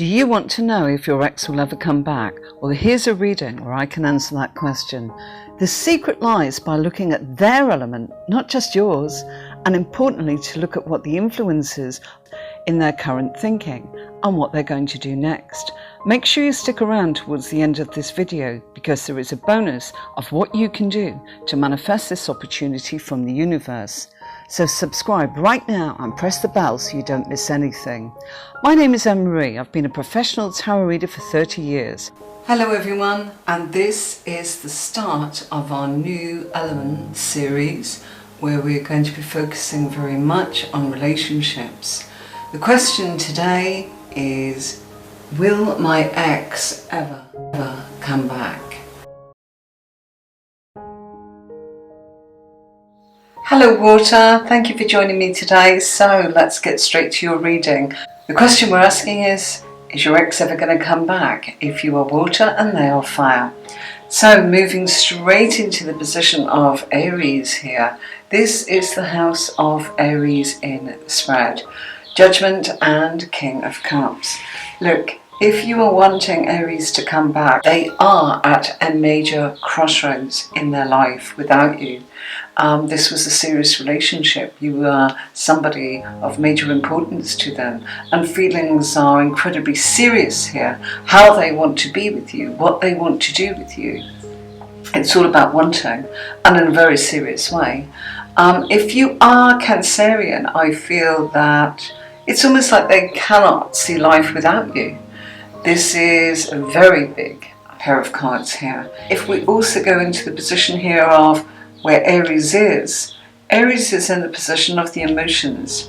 Do you want to know if your ex will ever come back? Well, here's a reading where I can answer that question. The secret lies by looking at their element, not just yours, and importantly to look at what the influences in their current thinking and what they're going to do next. Make sure you stick around towards the end of this video because there is a bonus of what you can do to manifest this opportunity from the universe. So subscribe right now and press the bell so you don't miss anything. My name is Anne-Marie. I've been a professional tarot reader for 30 years. Hello everyone, and this is the start of our new element series where we're going to be focusing very much on relationships. The question today is, will my ex ever come back? Hello Water, thank you for joining me today. So let's get straight to your reading. The question we're asking is your ex ever going to come back? If you are water and they are fire. So moving straight into the position of Aries here. This is the house of Aries in the spread. Judgment and King of Cups. Look, if you are wanting Aries to come back, they are at a major crossroads in their life without you. This was a serious relationship. You were somebody of major importance to them, and feelings are incredibly serious here. How they want to be with you, what they want to do with you. It's all about wanting, and in a very serious way. If you are Cancerian, I feel that it's almost like they cannot see life without you. This is a very big pair of cards here. If we also go into the position here of where Aries is in the position of the emotions.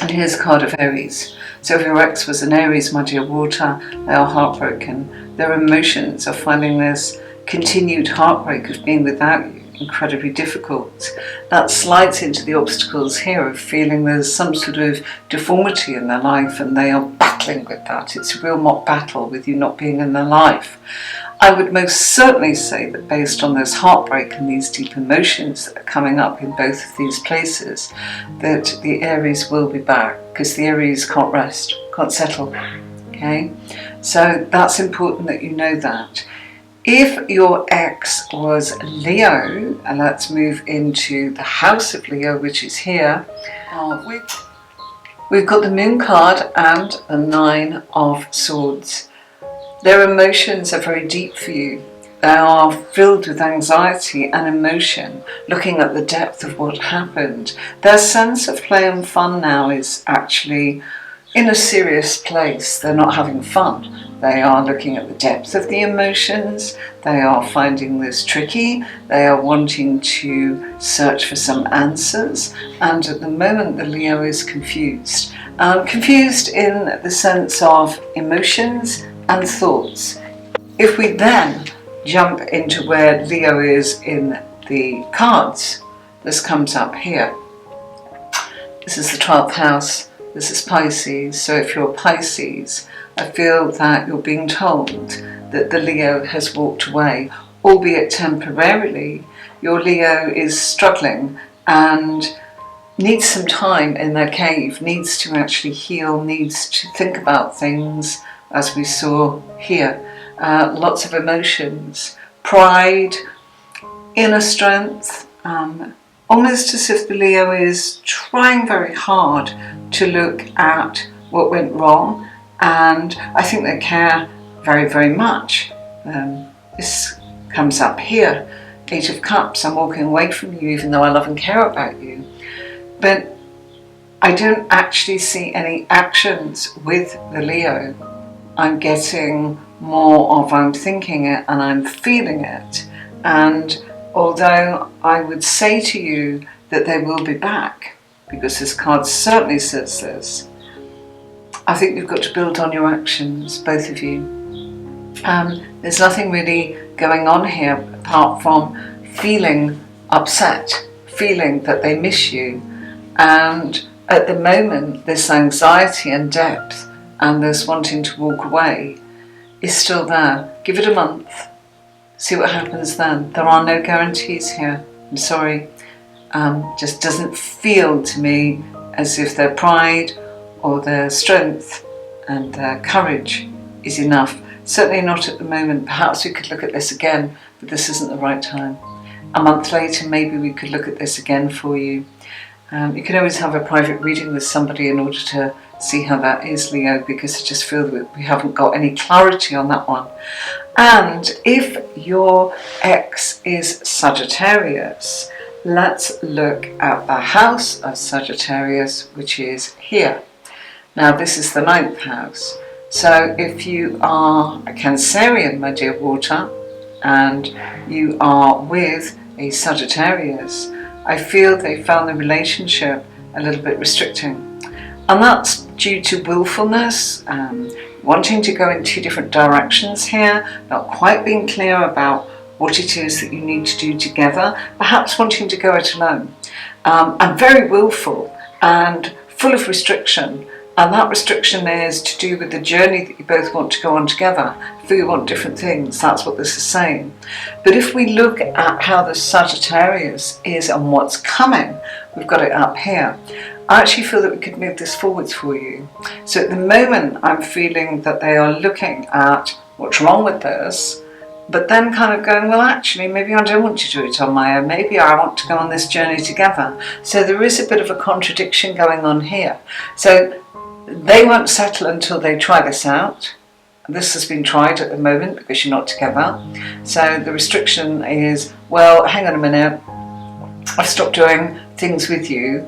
And here's a card of Aries. So if your ex was an Aries, my dear water, they are heartbroken. Their emotions are finding this continued heartbreak of being without you incredibly difficult. That slides into the obstacles here of feeling there's some sort of deformity in their life and they are battling with that. It's a real mock battle with you not being in their life. I would most certainly say that based on this heartbreak and these deep emotions that are coming up in both of these places, that the Aries will be back, because the Aries can't rest, can't settle. Okay, so that's important that you know that. If your ex was Leo, and let's move into the house of Leo, which is here, we've got the Moon card and the Nine of Swords. Their emotions are very deep for you. They are filled with anxiety and emotion, looking at the depth of what happened. Their sense of play and fun now is actually in a serious place. They're not having fun. They are looking at the depth of the emotions. They are finding this tricky. They are wanting to search for some answers. And at the moment, the Leo is confused. Confused in the sense of emotions and thoughts. If we then jump into where Leo is in the cards, this comes up here. This is the 12th house. This is Pisces. So if you're Pisces, I feel that you're being told that the Leo has walked away, albeit temporarily. Your Leo is struggling and needs some time in their cave, needs to actually heal, needs to think about things, as we saw here. Lots of emotions, pride, inner strength, almost as if the Leo is trying very hard to look at what went wrong, and I think they care very, very much. This comes up here, Eight of Cups. I'm walking away from you even though I love and care about you. But I don't actually see any actions with the Leo. I'm getting more of I'm thinking it and I'm feeling it. And although I would say to you that they will be back, because this card certainly says this, I think you've got to build on your actions, both of you. There's nothing really going on here apart from feeling upset, feeling that they miss you. And at the moment, this anxiety and depth and this wanting to walk away is still there. Give it a month. See what happens then. There are no guarantees here. I'm sorry. Just doesn't feel to me as if their pride or their strength and courage is enough. Certainly not at the moment. Perhaps we could look at this again, but this isn't the right time. A month later, maybe we could look at this again for you. You can always have a private reading with somebody in order to see how that is, Leo, because I just feel that we haven't got any clarity on that one. And if your ex is Sagittarius, let's look at the house of Sagittarius, which is here. Now, this is the 9th house. So if you are a Cancerian, my dear water, and you are with a Sagittarius, I feel they found the relationship a little bit restricting. And that's due to willfulness, wanting to go in 2 different directions here, not quite being clear about what it is that you need to do together, perhaps wanting to go it alone. And very willful and full of restriction. And that restriction is to do with the journey that you both want to go on together. If you want different things, that's what this is saying. But if we look at how the Sagittarius is and what's coming, we've got it up here. I actually feel that we could move this forwards for you. So at the moment, I'm feeling that they are looking at what's wrong with this, but then kind of going, well, actually, maybe I don't want to do it on my own. Maybe I want to go on this journey together. So there is a bit of a contradiction going on here. So they won't settle until they try this out. This has been tried at the moment because you're not together. So the restriction is, well, hang on a minute, I've stopped doing things with you.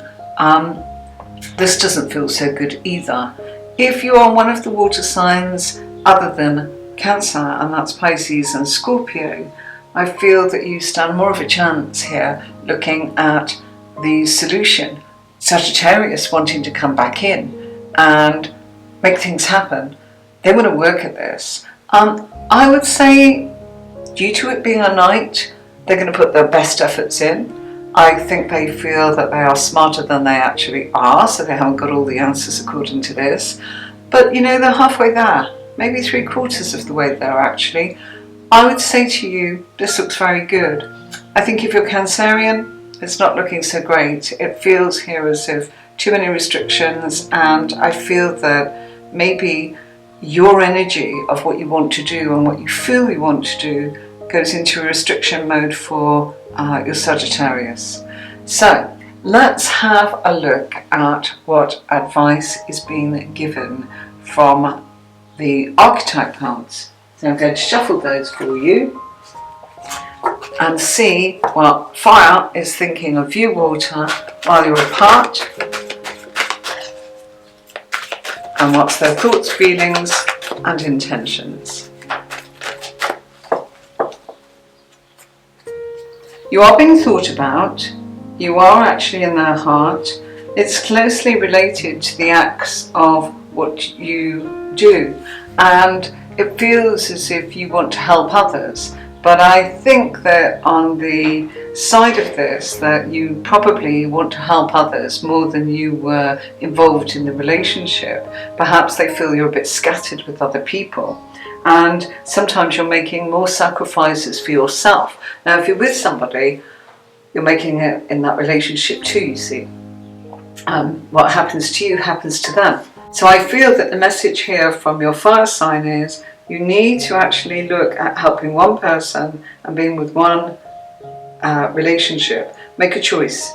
This doesn't feel so good either. If you are one of the water signs other than Cancer, and that's Pisces and Scorpio, I feel that you stand more of a chance here looking at the solution. Sagittarius wanting to come back in and make things happen. They want to work at this. I would say, due to it being a night, they're going to put their best efforts in. I think they feel that they are smarter than they actually are, so they haven't got all the answers according to this. But you know, they're halfway there, maybe 3/4 of the way there actually. I would say to you, this looks very good. I think if you're Cancerian, it's not looking so great. It feels here as if too many restrictions, and I feel that maybe your energy of what you want to do and what you feel you want to do goes into a restriction mode for your Sagittarius. So let's have a look at what advice is being given from the archetype cards. So I'm going to shuffle those for you and see what fire is thinking of you, water, while you're apart, and what's their thoughts, feelings and intentions. You are being thought about, you are actually in their heart. It's closely related to the acts of what you do, and it feels as if you want to help others. But I think that on the side of this, that you probably want to help others more than you were involved in the relationship. Perhaps they feel you're a bit scattered with other people, and sometimes you're making more sacrifices for yourself. Now, if you're with somebody, you're making it in that relationship too, you see. What happens to you happens to them. So I feel that the message here from your fire sign is you need to actually look at helping one person and being with one relationship. Make a choice.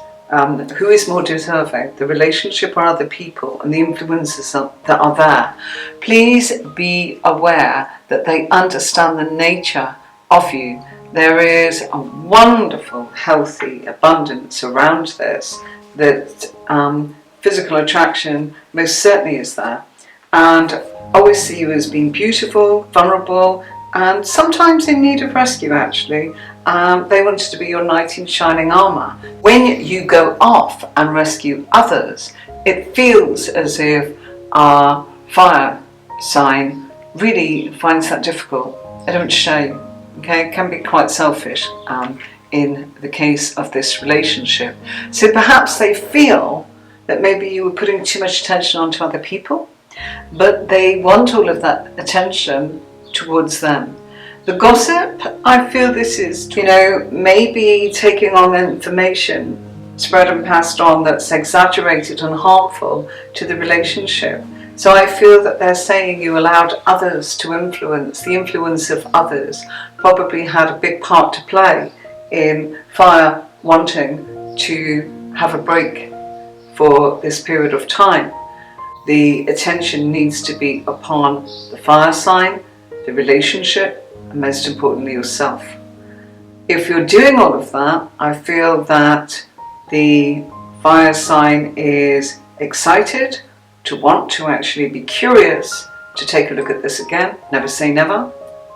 Who is more deserving, the relationship or other people, and the influences that are there. Please be aware that they understand the nature of you. There is a wonderful, healthy abundance around this, that physical attraction most certainly is there, and always see you as being beautiful, vulnerable, and sometimes in need of rescue actually. They wanted to be your knight in shining armour. When you go off and rescue others, it feels as if our fire sign really finds that difficult. I don't show you, okay? It can be quite selfish in the case of this relationship. So perhaps they feel that maybe you were putting too much attention onto other people, but they want all of that attention towards them. The gossip, I feel this is, maybe taking on information spread and passed on that's exaggerated and harmful to the relationship. So I feel that they're saying you allowed others to influence. The influence of others probably had a big part to play in fire wanting to have a break for this period of time. The attention needs to be upon the fire sign, the relationship, and most importantly yourself. If you're doing all of that, I feel that the fire sign is excited to want to actually be curious, to take a look at this again. Never say never.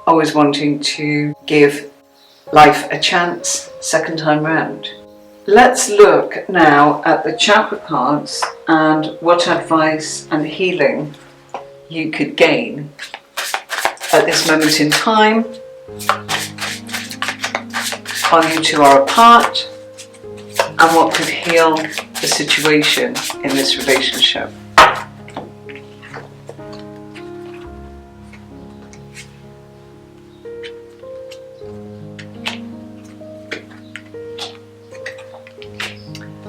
Always wanting to give life a chance second time round. Let's look now at the chakra cards and what advice and healing you could gain at this moment in time while you two are apart, and what could heal the situation in this relationship.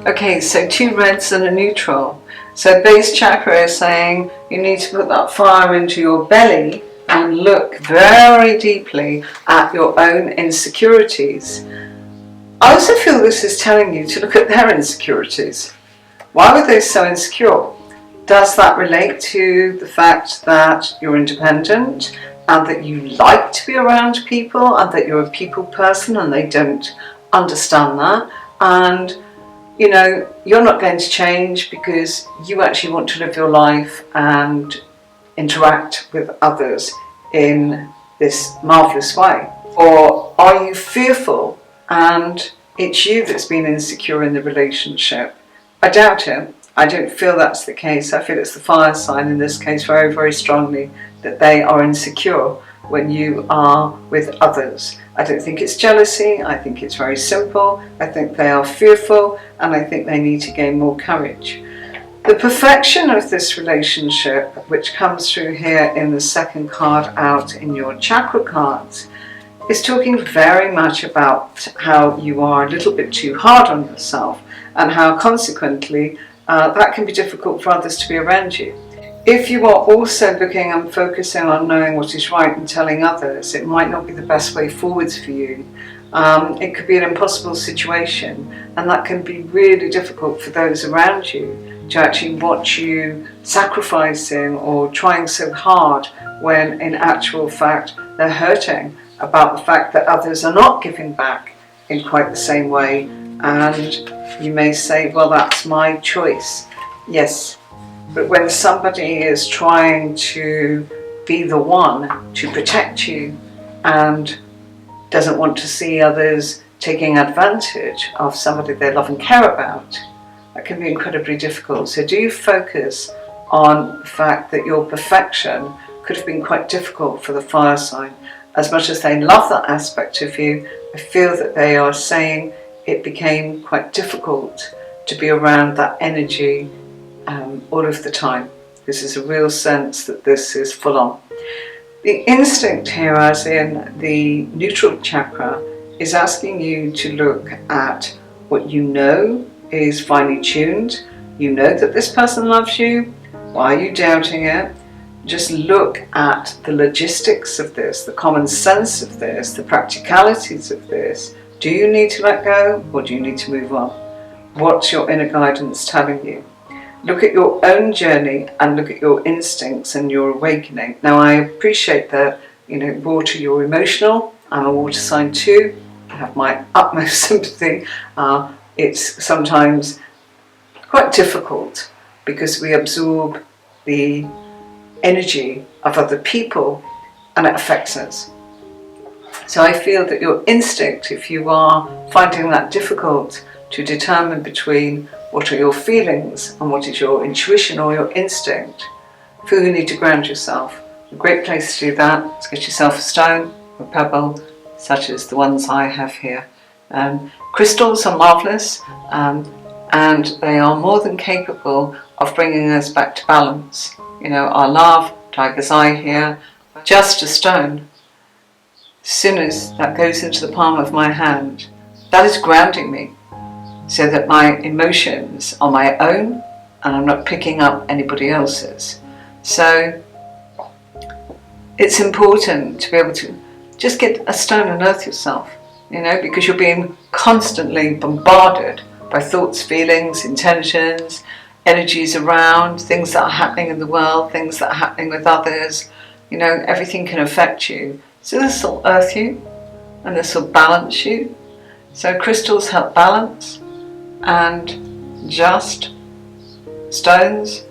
Okay, so 2 reds and a neutral. So base chakra is saying you need to put that fire into your belly and look very deeply at your own insecurities. I also feel this is telling you to look at their insecurities. Why were they so insecure? Does that relate to the fact that you're independent and that you like to be around people and that you're a people person and they don't understand that? And you know, you're not going to change because you actually want to live your life and interact with others in this marvellous way. Or are you fearful and it's you that's been insecure in the relationship? I doubt it. I don't feel that's the case. I feel it's the fire sign in this case very, very strongly that they are insecure when you are with others. I don't think it's jealousy. I think it's very simple. I think they are fearful and I think they need to gain more courage. The perfection of this relationship, which comes through here in the second card out in your chakra cards, is talking very much about how you are a little bit too hard on yourself and how consequently that can be difficult for others to be around you. If you are also looking and focusing on knowing what is right and telling others, it might not be the best way forwards for you. It could be an impossible situation, and that can be really difficult for those around you to actually watch you sacrificing or trying so hard when in actual fact they're hurting about the fact that others are not giving back in quite the same way. And you may say, well, that's my choice. Yes. But when somebody is trying to be the one to protect you and doesn't want to see others taking advantage of somebody they love and care about, that can be incredibly difficult. So do focus on the fact that your perfection could have been quite difficult for the fire sign. As much as they love that aspect of you, I feel that they are saying it became quite difficult to be around that energy all of the time. This is a real sense that this is full on. The instinct here, as in the neutral chakra, is asking you to look at what you know is finely tuned. You know that this person loves you. Why are you doubting it? Just look at the logistics of this, the common sense of this, the practicalities of this. Do you need to let go or do you need to move on? What's your inner guidance telling you? Look at your own journey and look at your instincts and your awakening. Now I appreciate that, water, you're emotional. I'm a water sign too. I have my utmost sympathy. It's sometimes quite difficult because we absorb the energy of other people and it affects us. So I feel that your instinct, if you are finding that difficult to determine between what are your feelings and what is your intuition or your instinct, I feel you need to ground yourself. A great place to do that is get yourself a stone or a pebble, such as the ones I have here. Crystals are marvellous and they are more than capable of bringing us back to balance. Our love, tiger's eye here, just a stone. As soon as that goes into the palm of my hand, that is grounding me so that my emotions are my own and I'm not picking up anybody else's. So it's important to be able to just get a stone and earth yourself, because you're being constantly bombarded by thoughts, feelings, intentions, energies around, things that are happening in the world, things that are happening with others. Everything can affect you. So this will earth you and this will balance you. So crystals help balance, and just stones,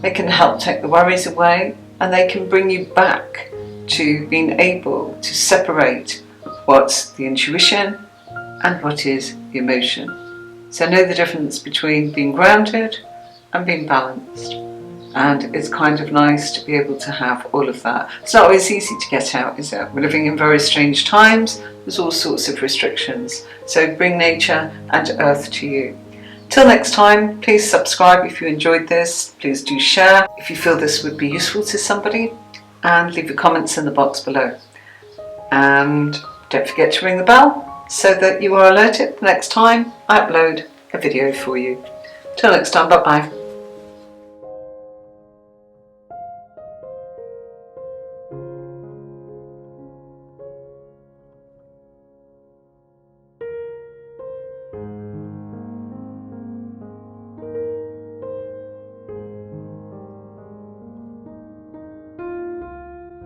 they can help take the worries away, and they can bring you back to being able to separate what's the intuition and what is the emotion. So know the difference between being grounded and being balanced. And it's kind of nice to be able to have all of that. It's not always easy to get out, is it? We're living in very strange times. There's all sorts of restrictions. So bring nature and earth to you. Till next time, please subscribe if you enjoyed this. Please do share if you feel this would be useful to somebody, and leave your comments in the box below. And don't forget to ring the bell so that you are alerted the next time I upload a video for you. Till next time, bye bye.